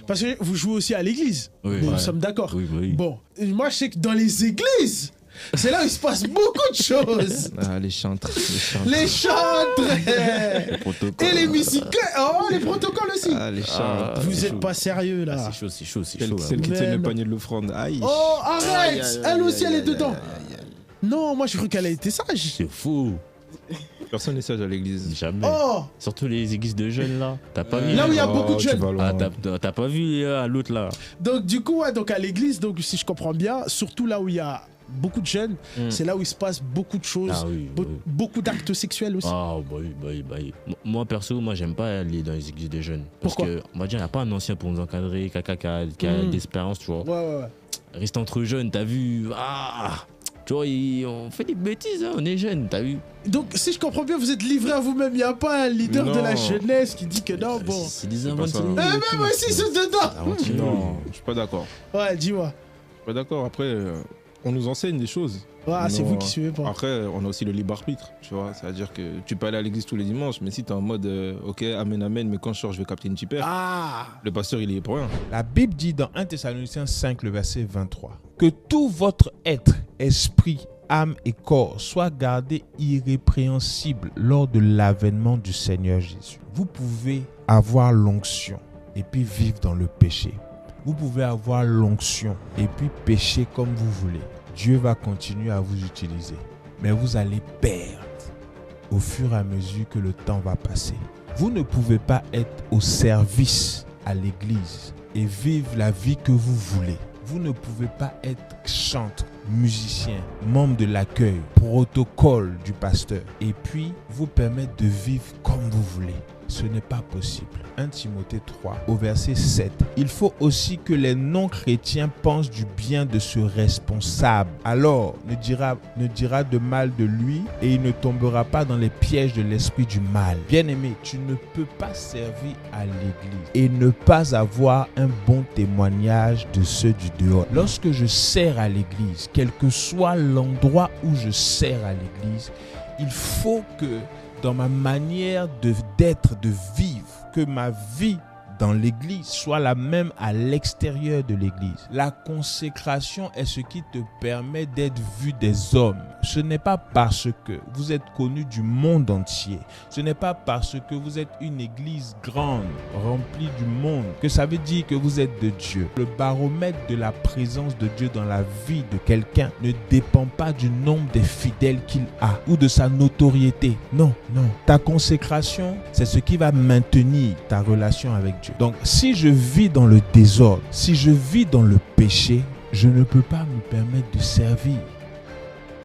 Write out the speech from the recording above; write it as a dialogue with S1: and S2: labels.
S1: Parce que vous jouez aussi à l'église.
S2: Oui.
S1: Nous sommes d'accord.
S2: Oui.
S1: Bon, moi je sais que dans les églises, c'est là où il se passe beaucoup de choses.
S3: Les chantres.
S1: Les chantres
S2: Les protocoles.
S1: et les musiques. Oh, les protocoles aussi.
S3: Les chantres.
S1: Vous êtes pas sérieux là.
S2: Ah, c'est chaud.
S3: Celle qui tient le panier de l'offrande. Aïe.
S1: Oh, arrête. Elle aussi, elle est dedans. Non, moi je crois qu'elle a été sage.
S2: C'est fou.
S3: Personne n'est sage à l'église.
S2: Jamais.
S1: Oh,
S2: Surtout les églises de jeunes là. T'as pas vu
S1: là où il y a beaucoup de
S3: tu
S1: jeunes.
S3: vas loin.
S2: T'as pas vu à l'autre là.
S1: Donc du coup, ouais, donc à l'église, donc si je comprends bien, surtout là où il y a beaucoup de jeunes, c'est là où il se passe beaucoup de choses,
S2: Ah oui.
S1: beaucoup d'actes sexuels aussi.
S2: Ah bah oui. Moi perso, j'aime pas aller dans les églises de jeunes. Parce
S1: Pourquoi
S2: que on va dire, il n'y a pas un ancien pour nous encadrer, qui a de l'expérience, tu vois.
S1: Ouais.
S2: Reste entre jeunes, t'as vu. Tu vois, on fait des bêtises, hein, on est jeunes, t'as vu.
S1: Donc si je comprends bien, vous êtes livré à vous-même. Il n'y a pas un leader de la jeunesse qui dit que non, bon.
S2: C'est des
S3: pas ça.
S2: aventuriers.
S1: Même aussi, ils sont dedans.
S3: Non, je suis pas d'accord.
S1: Ouais, dis-moi.
S3: Je suis pas d'accord. Après, on nous enseigne des choses.
S1: C'est
S3: Non,
S1: vous qui suivez pas.
S3: Après, on a aussi le libre arbitre, tu vois. C'est-à-dire que tu peux aller à l'église tous les dimanches, mais si tu es en mode ok, amen, mais quand je sors, je vais capter une petite paire. Le pasteur, il y est pour rien.
S4: La Bible dit dans 1 Thessaloniciens 5, le verset 23, que tout votre être, esprit, âme et corps soit gardé irrépréhensible lors de l'avènement du Seigneur Jésus. Vous pouvez avoir l'onction et puis vivre dans le péché. Vous pouvez avoir l'onction et puis pécher comme vous voulez. Dieu va continuer à vous utiliser. Mais vous allez perdre au fur et à mesure que le temps va passer. Vous ne pouvez pas être au service à l'église et vivre la vie que vous voulez. Vous ne pouvez pas être chanteur, musicien, membre de l'accueil, protocole du pasteur et puis vous permettre de vivre comme vous voulez. Ce n'est pas possible. 1 Timothée 3 au verset 7. Il faut aussi que les non-chrétiens pensent du bien de ce responsable. Alors ne dira de mal de lui et il ne tombera pas dans les pièges de l'esprit du mal. Bien-aimé, tu ne peux pas servir à l'église et ne pas avoir un bon témoignage de ceux du dehors. Lorsque je sers à l'église, quel que soit l'endroit où je sers à l'église, il faut que dans ma manière d'être, de vivre, que ma vie dans l'église soit la même à l'extérieur de l'église. La consécration est ce qui te permet d'être vu des hommes. Ce n'est pas parce que vous êtes connu du monde entier. Ce n'est pas parce que vous êtes une église grande, remplie du monde, que ça veut dire que vous êtes de Dieu. Le baromètre de la présence de Dieu dans la vie de quelqu'un ne dépend pas du nombre des fidèles qu'il a ou de sa notoriété. Non. Ta consécration, c'est ce qui va maintenir ta relation avec Dieu. Donc, si je vis dans le désordre, si je vis dans le péché, je ne peux pas me permettre de servir.